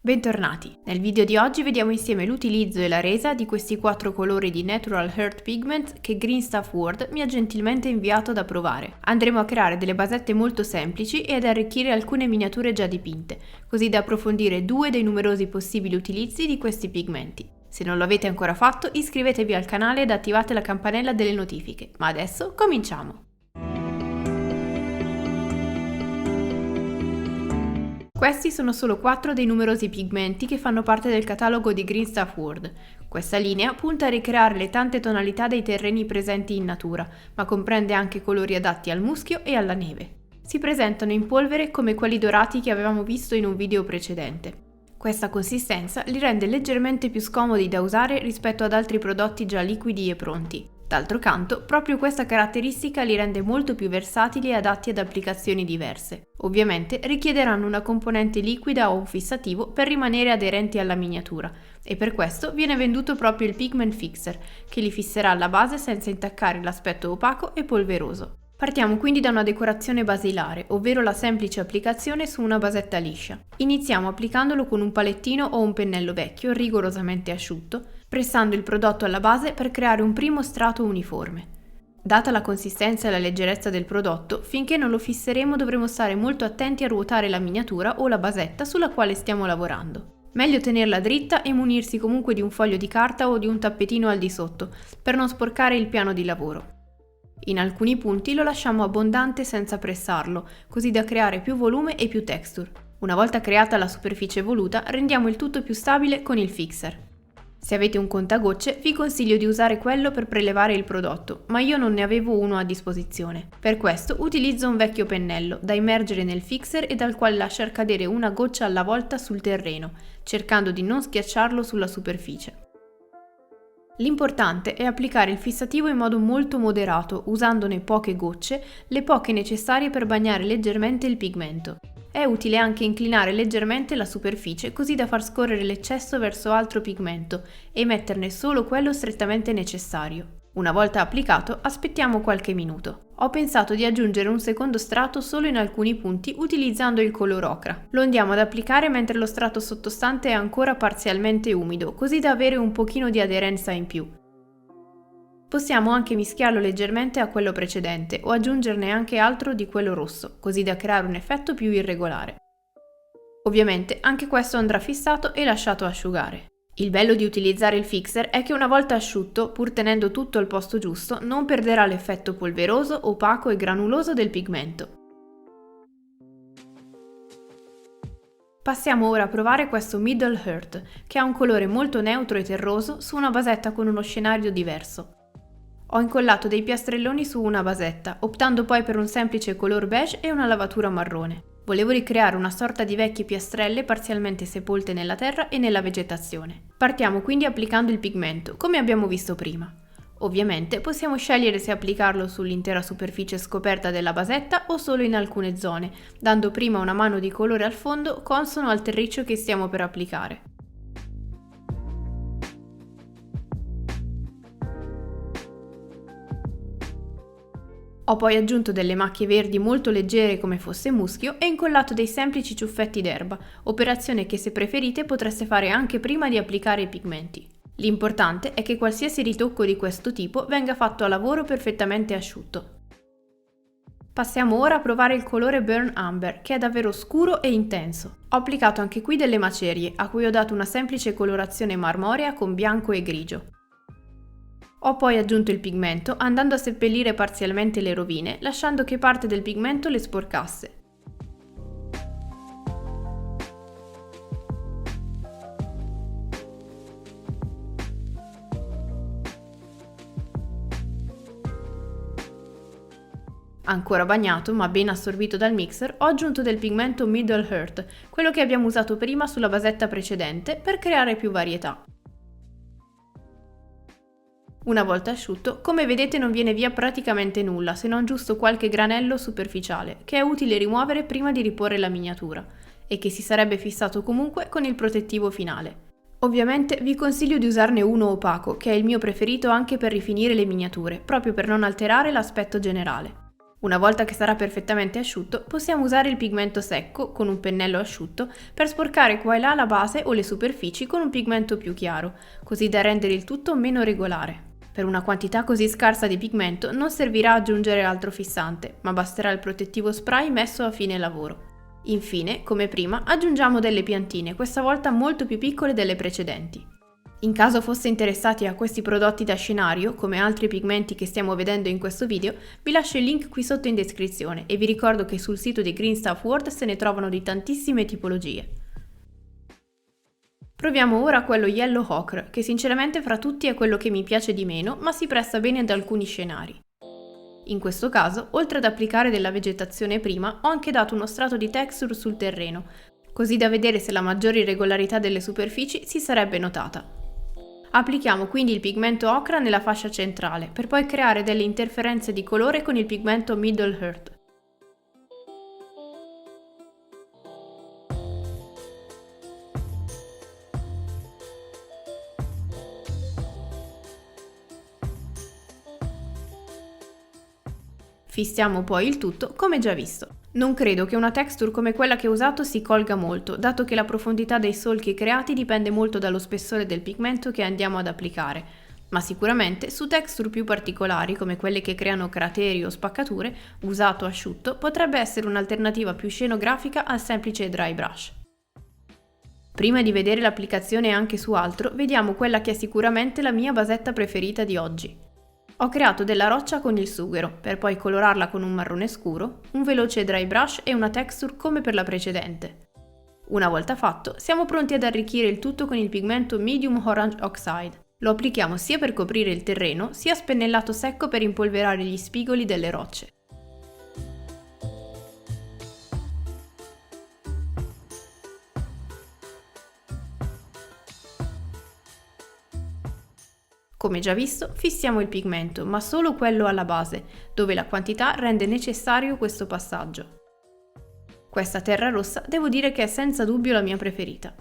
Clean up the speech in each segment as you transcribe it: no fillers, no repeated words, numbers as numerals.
Bentornati! Nel video di oggi vediamo insieme l'utilizzo e la resa di questi 4 colori di Natural Earth Pigment che Green Stuff World mi ha gentilmente inviato da provare. Andremo a creare delle basette molto semplici e ad arricchire alcune miniature già dipinte, così da approfondire 2 dei numerosi possibili utilizzi di questi pigmenti. Se non lo avete ancora fatto, iscrivetevi al canale ed attivate la campanella delle notifiche. Ma adesso cominciamo! Questi sono solo 4 dei numerosi pigmenti che fanno parte del catalogo di Green Stuff World. Questa linea punta a ricreare le tante tonalità dei terreni presenti in natura, ma comprende anche colori adatti al muschio e alla neve. Si presentano in polvere come quelli dorati che avevamo visto in un video precedente. Questa consistenza li rende leggermente più scomodi da usare rispetto ad altri prodotti già liquidi e pronti. D'altro canto, proprio questa caratteristica li rende molto più versatili e adatti ad applicazioni diverse. Ovviamente richiederanno una componente liquida o un fissativo per rimanere aderenti alla miniatura, e per questo viene venduto proprio il Pigment Fixer, che li fisserà alla base senza intaccare l'aspetto opaco e polveroso. Partiamo quindi da una decorazione basilare, ovvero la semplice applicazione su una basetta liscia. Iniziamo applicandolo con un palettino o un pennello vecchio rigorosamente asciutto, pressando il prodotto alla base per creare un primo strato uniforme. Data la consistenza e la leggerezza del prodotto, finché non lo fisseremo dovremo stare molto attenti a ruotare la miniatura o la basetta sulla quale stiamo lavorando. Meglio tenerla dritta e munirsi comunque di un foglio di carta o di un tappetino al di sotto, per non sporcare il piano di lavoro. In alcuni punti lo lasciamo abbondante senza pressarlo, così da creare più volume e più texture. Una volta creata la superficie voluta, rendiamo il tutto più stabile con il fixer. Se avete un contagocce, vi consiglio di usare quello per prelevare il prodotto, ma io non ne avevo uno a disposizione. Per questo utilizzo un vecchio pennello da immergere nel fixer e dal quale lasciar cadere una goccia alla volta sul terreno, cercando di non schiacciarlo sulla superficie. L'importante è applicare il fissativo in modo molto moderato, usandone poche gocce, le poche necessarie per bagnare leggermente il pigmento. È utile anche inclinare leggermente la superficie così da far scorrere l'eccesso verso altro pigmento e metterne solo quello strettamente necessario. Una volta applicato, aspettiamo qualche minuto. Ho pensato di aggiungere un secondo strato solo in alcuni punti utilizzando il color ocra. Lo andiamo ad applicare mentre lo strato sottostante è ancora parzialmente umido, così da avere un pochino di aderenza in più. Possiamo anche mischiarlo leggermente a quello precedente o aggiungerne anche altro di quello rosso, così da creare un effetto più irregolare. Ovviamente anche questo andrà fissato e lasciato asciugare. Il bello di utilizzare il fixer è che una volta asciutto, pur tenendo tutto al posto giusto, non perderà l'effetto polveroso, opaco e granuloso del pigmento. Passiamo ora a provare questo Middle Earth, che ha un colore molto neutro e terroso su una basetta con uno scenario diverso. Ho incollato dei piastrelloni su una basetta, optando poi per un semplice color beige e una lavatura marrone. Volevo ricreare una sorta di vecchie piastrelle parzialmente sepolte nella terra e nella vegetazione. Partiamo quindi applicando il pigmento, come abbiamo visto prima. Ovviamente possiamo scegliere se applicarlo sull'intera superficie scoperta della basetta o solo in alcune zone, dando prima una mano di colore al fondo consono al terriccio che stiamo per applicare. Ho poi aggiunto delle macchie verdi molto leggere come fosse muschio e incollato dei semplici ciuffetti d'erba, operazione che se preferite potreste fare anche prima di applicare i pigmenti. L'importante è che qualsiasi ritocco di questo tipo venga fatto a lavoro perfettamente asciutto. Passiamo ora a provare il colore Burn Umber, che è davvero scuro e intenso. Ho applicato anche qui delle macerie, a cui ho dato una semplice colorazione marmorea con bianco e grigio. Ho poi aggiunto il pigmento andando a seppellire parzialmente le rovine, lasciando che parte del pigmento le sporcasse. Ancora bagnato ma ben assorbito dal mixer, ho aggiunto del pigmento Middle Earth, quello che abbiamo usato prima sulla basetta precedente, per creare più varietà. Una volta asciutto, come vedete non viene via praticamente nulla, se non giusto qualche granello superficiale, che è utile rimuovere prima di riporre la miniatura, e che si sarebbe fissato comunque con il protettivo finale. Ovviamente vi consiglio di usarne uno opaco, che è il mio preferito anche per rifinire le miniature, proprio per non alterare l'aspetto generale. Una volta che sarà perfettamente asciutto, possiamo usare il pigmento secco con un pennello asciutto per sporcare qua e là la base o le superfici con un pigmento più chiaro, così da rendere il tutto meno regolare. Per una quantità così scarsa di pigmento non servirà aggiungere altro fissante, ma basterà il protettivo spray messo a fine lavoro. Infine, come prima, aggiungiamo delle piantine, questa volta molto più piccole delle precedenti. In caso foste interessati a questi prodotti da scenario, come altri pigmenti che stiamo vedendo in questo video, vi lascio il link qui sotto in descrizione e vi ricordo che sul sito di Green Stuff World se ne trovano di tantissime tipologie. Proviamo ora quello Yellow Ochre, che sinceramente fra tutti è quello che mi piace di meno, ma si presta bene ad alcuni scenari. In questo caso, oltre ad applicare della vegetazione prima, ho anche dato uno strato di texture sul terreno, così da vedere se la maggiore irregolarità delle superfici si sarebbe notata. Applichiamo quindi il pigmento ocra nella fascia centrale, per poi creare delle interferenze di colore con il pigmento Middle Earth. Fissiamo poi il tutto come già visto. Non credo che una texture come quella che ho usato si colga molto, dato che la profondità dei solchi creati dipende molto dallo spessore del pigmento che andiamo ad applicare, ma sicuramente su texture più particolari come quelle che creano crateri o spaccature, usato asciutto potrebbe essere un'alternativa più scenografica al semplice dry brush. Prima di vedere l'applicazione anche su altro, vediamo quella che è sicuramente la mia basetta preferita di oggi. Ho creato della roccia con il sughero, per poi colorarla con un marrone scuro, un veloce dry brush e una texture come per la precedente. Una volta fatto, siamo pronti ad arricchire il tutto con il pigmento Medium Orange Oxide. Lo applichiamo sia per coprire il terreno, sia spennellato secco per impolverare gli spigoli delle rocce. Come già visto, fissiamo il pigmento, ma solo quello alla base, dove la quantità rende necessario questo passaggio. Questa terra rossa devo dire che è senza dubbio la mia preferita.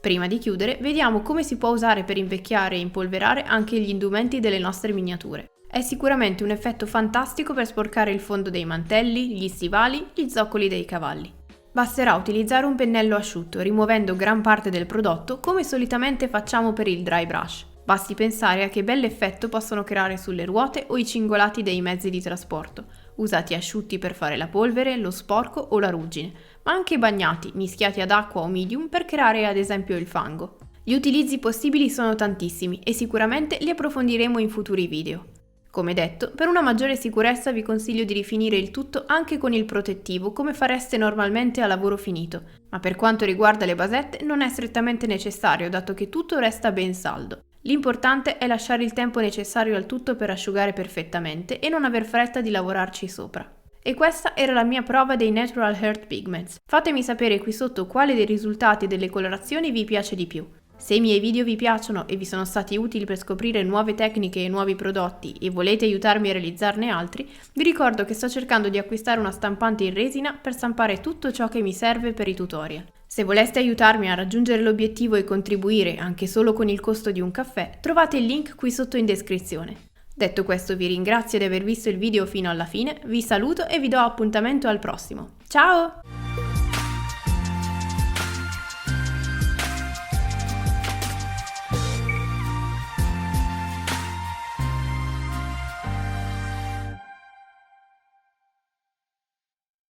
Prima di chiudere, vediamo come si può usare per invecchiare e impolverare anche gli indumenti delle nostre miniature. È sicuramente un effetto fantastico per sporcare il fondo dei mantelli, gli stivali, gli zoccoli dei cavalli. Basterà utilizzare un pennello asciutto, rimuovendo gran parte del prodotto come solitamente facciamo per il dry brush. Basti pensare a che bell'effetto possono creare sulle ruote o i cingolati dei mezzi di trasporto, usati asciutti per fare la polvere, lo sporco o la ruggine, ma anche bagnati, mischiati ad acqua o medium per creare ad esempio il fango. Gli utilizzi possibili sono tantissimi e sicuramente li approfondiremo in futuri video. Come detto, per una maggiore sicurezza vi consiglio di rifinire il tutto anche con il protettivo come fareste normalmente a lavoro finito, ma per quanto riguarda le basette non è strettamente necessario dato che tutto resta ben saldo. L'importante è lasciare il tempo necessario al tutto per asciugare perfettamente e non aver fretta di lavorarci sopra. E questa era la mia prova dei Natural Earth Pigments. Fatemi sapere qui sotto quale dei risultati e delle colorazioni vi piace di più. Se i miei video vi piacciono e vi sono stati utili per scoprire nuove tecniche e nuovi prodotti e volete aiutarmi a realizzarne altri, vi ricordo che sto cercando di acquistare una stampante in resina per stampare tutto ciò che mi serve per i tutorial. Se voleste aiutarmi a raggiungere l'obiettivo e contribuire anche solo con il costo di un caffè, trovate il link qui sotto in descrizione. Detto questo vi ringrazio di aver visto il video fino alla fine, vi saluto e vi do appuntamento al prossimo. Ciao!